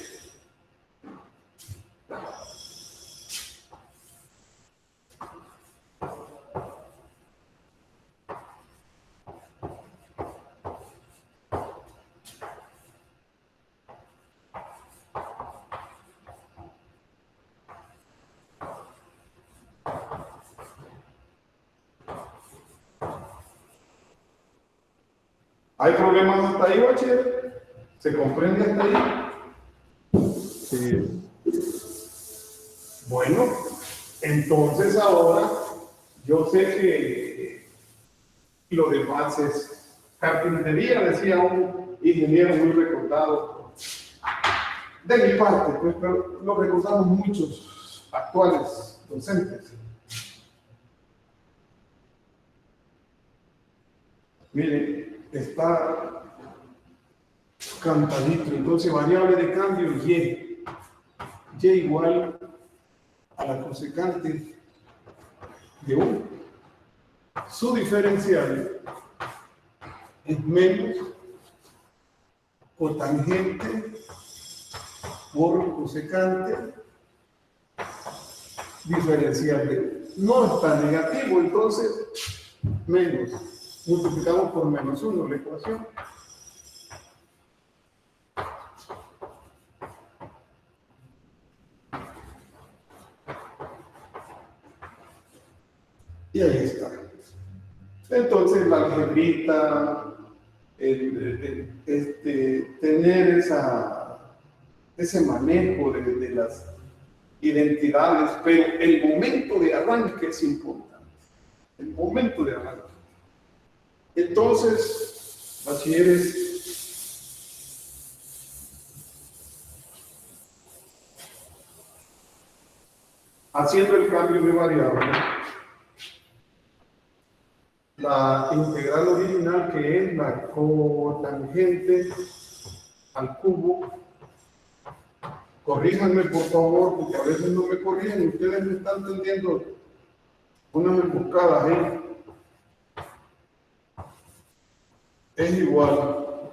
¿Hay problemas hasta ahí, bachiller? ¿Se comprende hasta ahí? Sí. Bueno, entonces ahora yo sé que lo demás es carpintería, decía un ingeniero muy recordado de mi parte, pues, pero lo recordamos muchos actuales docentes. Miren, está cantadito, entonces variable de cambio y igual a la cosecante de 1. Su diferencial es menos cotangente por cosecante diferencial de 1. No está negativo, entonces menos. Multiplicamos por menos 1 la ecuación. Y ahí está. Entonces la algebrita, tener ese manejo de las identidades, pero el momento de arranque es importante. El momento de arranque. Entonces, bachilleres, haciendo el cambio de variable, la integral original, que es la cotangente al cubo, corríjanme por favor, porque a veces no me corrigen, ustedes me están entendiendo unas emboscadas ahí. Es igual.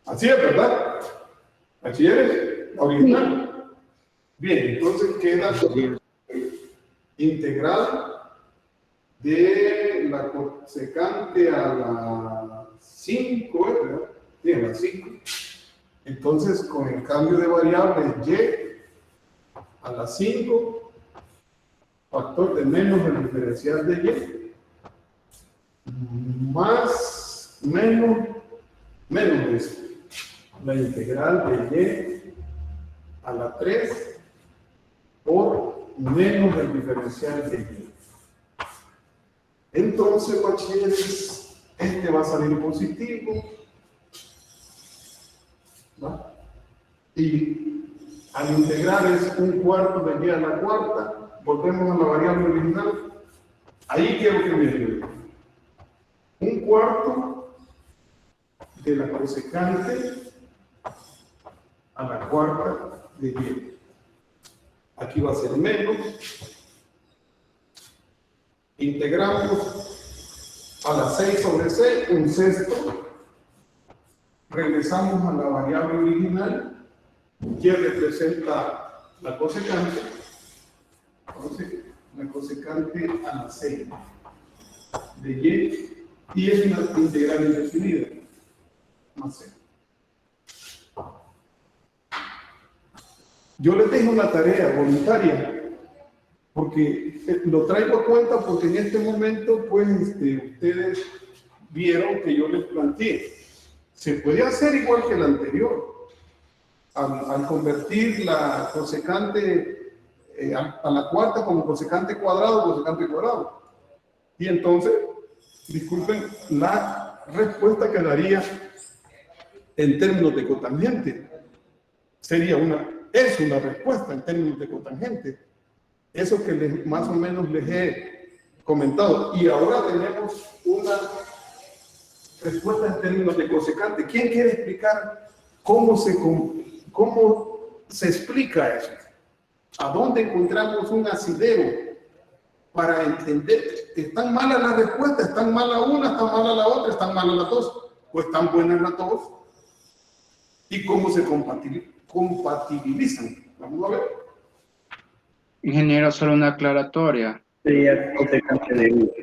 Así es, ¿verdad? Así es, la original. Bien, entonces queda integral de la cosecante a la 5, ¿verdad? Sí, a la 5. Entonces, con el cambio de variable y a la 5, factor de menos el diferencial de y, más menos esto, la integral de y a la 3 por menos el diferencial de y. Entonces, bachilleres, Este va a salir positivo. ¿Va? Y al integrar es un cuarto de y a la cuarta, volvemos a la variable original. Ahí quiero que me ayude. Un cuarto de la cosecante a la cuarta de y. Aquí va a ser menos. Integramos a la 6 sobre c, un sexto. Regresamos a la variable original, que representa la cosecante. Entonces, la cosecante a la 6 de y es una integral indefinida, más c. Yo les dejo una tarea voluntaria, porque lo traigo a cuenta porque en este momento, pues, ustedes vieron que yo les planteé. Se puede hacer igual que el anterior. Al convertir la cosecante a la cuarta como cosecante cuadrado. Y entonces, disculpen, la respuesta quedaría en términos de cotangente. Es una respuesta en términos de cotangente. Eso que más o menos les he comentado. Y ahora tenemos una respuesta en términos de cosecante. ¿Quién quiere explicar cómo se explica eso? ¿A dónde encontramos un asidero para entender? ¿Están malas las respuestas? ¿Están malas una? ¿Están malas la otra? ¿Están malas las dos? ¿O están buenas las dos? ¿Y cómo se compatibilizan? Vamos a ver. Ingeniero, solo una aclaratoria. Sería cosecante de U.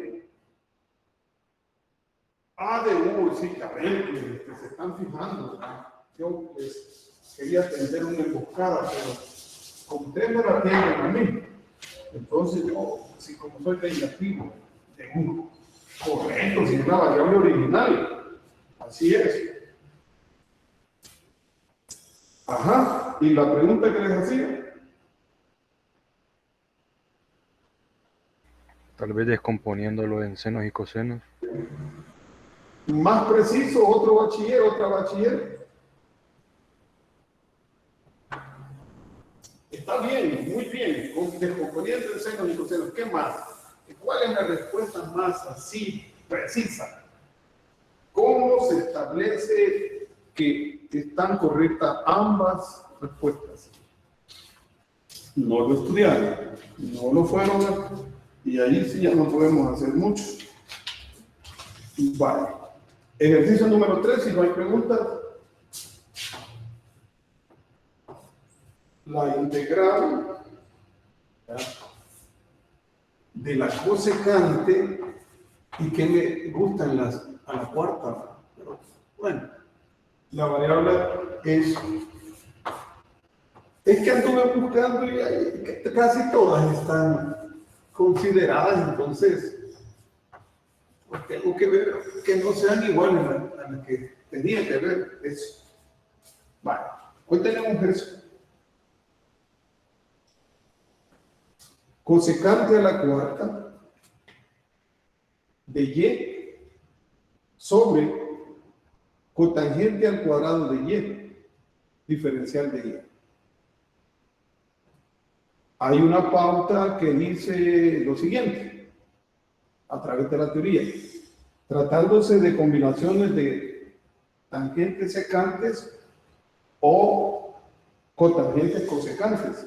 De U, sí, ya ven que se están fijando, ¿verdad? Yo pues, quería tender una emboscada, pero como ustedes me la tienen a mí, entonces yo, así como soy vengativo, de U, correcto, si es la variable original, así es. Ajá, y la pregunta que les hacía. Tal vez descomponiéndolo en senos y cosenos. Más preciso, otra bachiller. Está bien, muy bien, descomponiendo en senos y cosenos. ¿Qué más? ¿Cuál es la respuesta más así, precisa? ¿Cómo se establece que están correctas ambas respuestas? No lo estudiaron, no lo fueron, y ahí sí ya no podemos hacer mucho. Vale. Ejercicio número 3, si no hay preguntas. La integral de la cosecante, y que me gustan a la cuarta. Pero, bueno, la variable es que anduve buscando y casi todas están consideradas, entonces pues tengo que ver que no sean iguales a las que tenía que ver eso. Vale, hoy tenemos eso. Cosecante a la cuarta de y sobre cotangente al cuadrado de y, diferencial de y. Hay una pauta que dice lo siguiente, a través de la teoría. Tratándose de combinaciones de tangentes secantes o cotangentes cosecantes.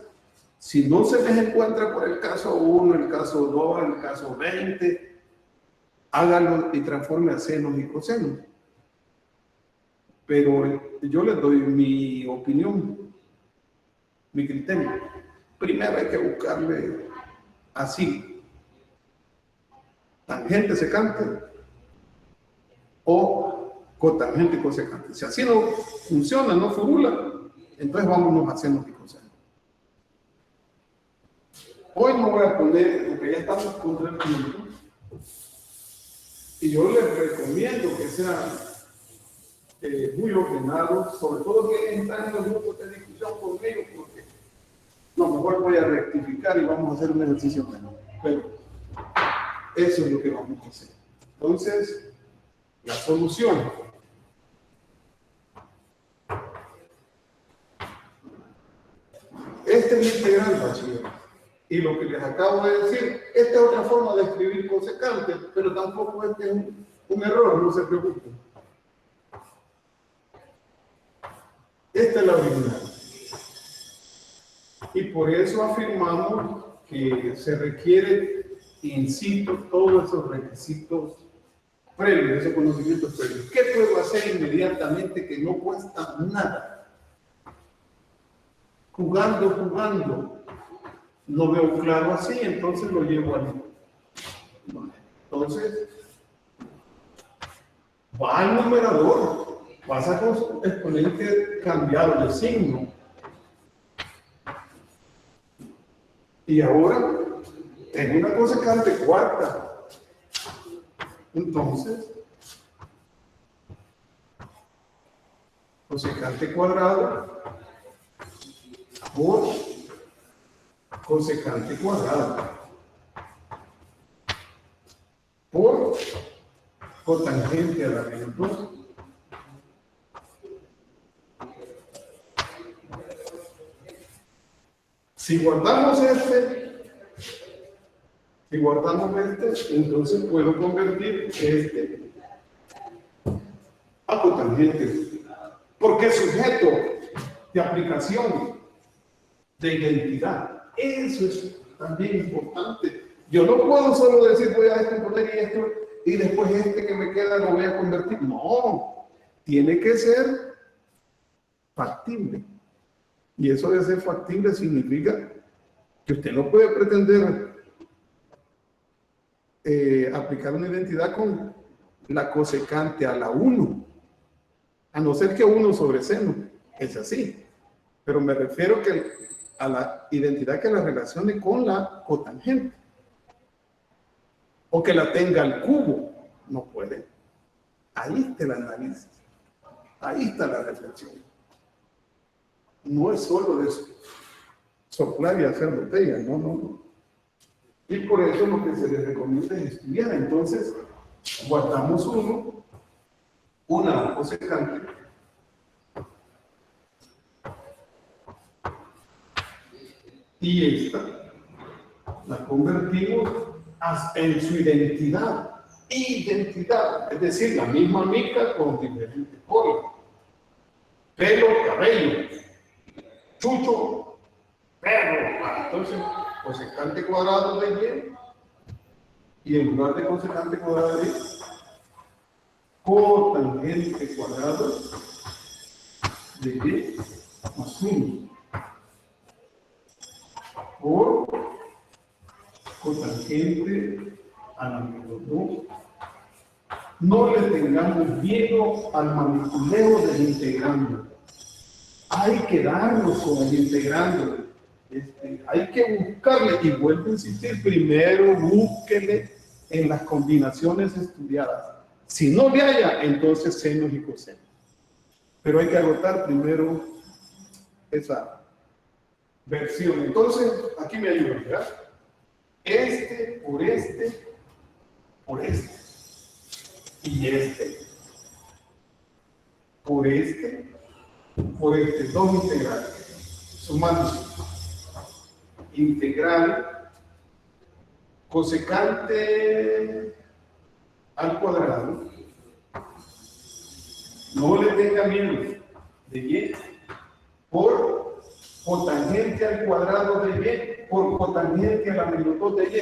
Si no se les encuentra por el caso 1, el caso 2, el caso 20, háganlo y transforme a senos y cosenos. Pero yo les doy mi opinión, mi criterio. Primero hay que buscarle así, tangente secante o cotangente cosecante. Si así no funciona, no fórmula, entonces vámonos a senos y cosenos. Hoy no voy a poner, porque ya estamos contra el tiempo, y yo les recomiendo que sean muy ordenados, sobre todo que entran en los grupos de discusión conmigo, porque no, mejor voy a rectificar y vamos a hacer un ejercicio menor. Pero eso es lo que vamos a hacer. Entonces, la solución. Este es el integral, bachiller. Y lo que les acabo de decir, esta es otra forma de escribir cosecante, pero tampoco este es un error, no se preocupen. Esta es la original. Y por eso afirmamos que se requiere, insisto, todos esos requisitos previos, esos conocimientos previos. ¿Qué puedo hacer inmediatamente que no cuesta nada? Jugando. No veo claro así, entonces lo llevo ahí. Entonces, va al numerador, pasa con su exponente cambiado de signo. Y ahora, en una cosecante cuarta. Entonces, cosecante cuadrado por cosecante cuadrado por cotangente a la menos 2. Si guardamos entonces puedo convertir este a cotangente, porque es sujeto de aplicación de identidad. Eso es también importante. Yo no puedo solo decir voy a descomponer esto y después este que me queda lo voy a convertir. No, tiene que ser factible. Y eso de ser factible significa que usted no puede pretender aplicar una identidad con la cosecante a la 1, a no ser que 1 sobre seno. Es así. Pero me refiero a la identidad que la relacione con la cotangente. O que la tenga al cubo. No puede. Ahí está el análisis. Ahí está la reflexión. No es solo de soplar y hacer botella. No. Y por eso lo que se les recomienda es estudiar. Entonces, guardamos una cosecante. Y esta la convertimos en su identidad. Identidad, es decir, la misma mica con diferente cola. Pelo, cabello. Chucho, perro. Entonces, cosecante cuadrado de y en lugar de cosecante cuadrado de cotangente cuadrado de más 1. Por cotangente a la menos 2. No le tengamos miedo al manipuleo del integrando. Hay que darnos con el integrando. Hay que buscarle, y vuelvo a insistir, primero búsquele en las combinaciones estudiadas. Si no le haya, entonces senos y cosenos. Pero hay que agotar primero esa versión. Entonces, aquí me ayuda, ¿verdad? Este por este por este y este por este, dos integrales, sumando integral cosecante al cuadrado, no le tenga miedo, de y por cotangente al cuadrado de y por cotangente a la menos 2 de y.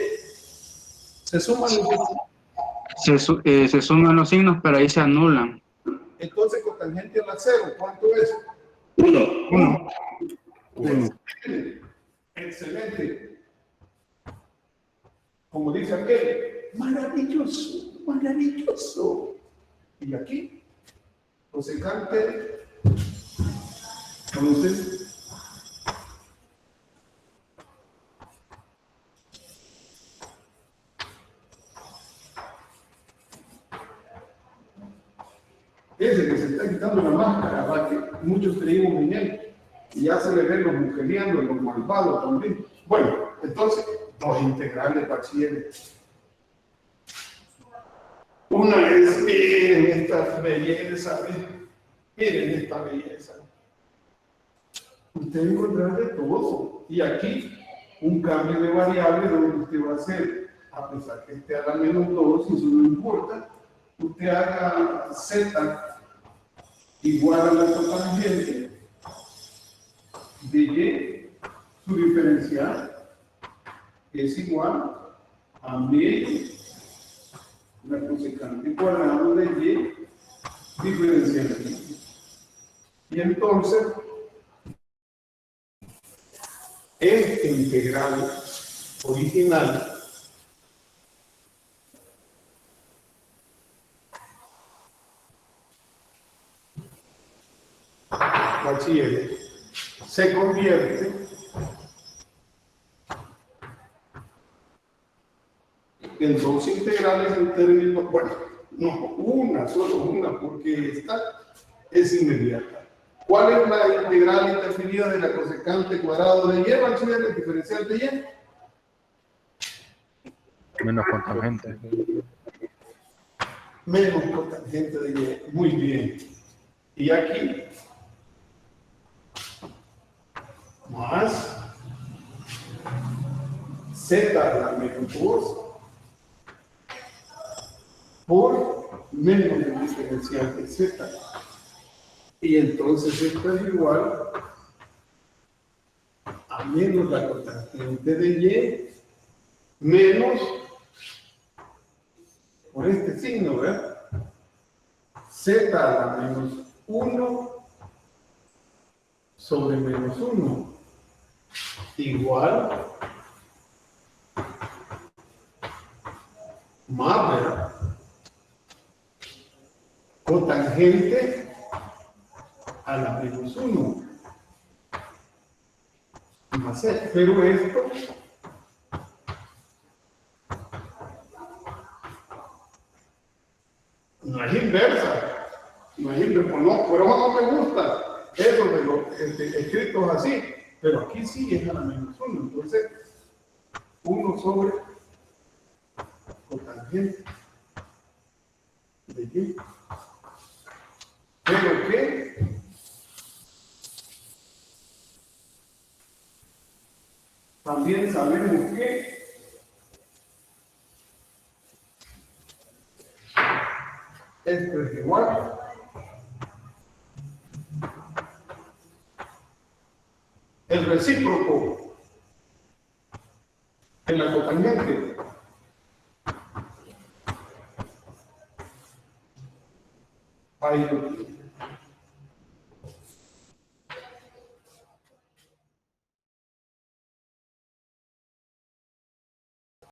Se suman los signos. Se suman los signos, pero ahí se anulan. Entonces, cotangente a la 0, ¿cuánto es? 1. Excelente. Como dice aquel, maravilloso, maravilloso. Y aquí, cosecante, entonces, ese que se está quitando la máscara, ¿verdad? Que muchos creímos en él, y ya se le ven los mujerianos, los malvados también. Bueno, entonces, dos integrales bachilleres. Una es, miren esta belleza, miren esta belleza. Usted encontrará de todo. Y aquí, un cambio de variable donde usted va a hacer, a pesar que esté a la -2, y eso no importa, usted haga z igual a la cotangente de y, su diferencial es igual a medio la cosecante cuadrado de y diferencial de y. Y entonces, este integral original bachiller se convierte en dos integrales en términos, bueno, no, solo una, porque esta es inmediata. ¿Cuál es la integral indefinida de la cosecante cuadrado de y, bachiller, el diferencial de y? Menos cotangente. Menos cotangente de y. Muy bien. Y aquí, más z a la -2 por menos el diferencial de z. Y entonces esto es igual a menos la cotangente de y menos, por este signo, ¿verdad? Z a la -1 sobre -1 igual más, ¿verdad? Cotangente a la -1 más z. Pero esto no es inversa, no es inversa, no, por eso no me gusta eso de los escritos así, pero aquí sí es a la -1, entonces 1 sobre cotangente de y. Pero que también sabemos que esto es igual el recíproco en la cotangente ahí lo tiene.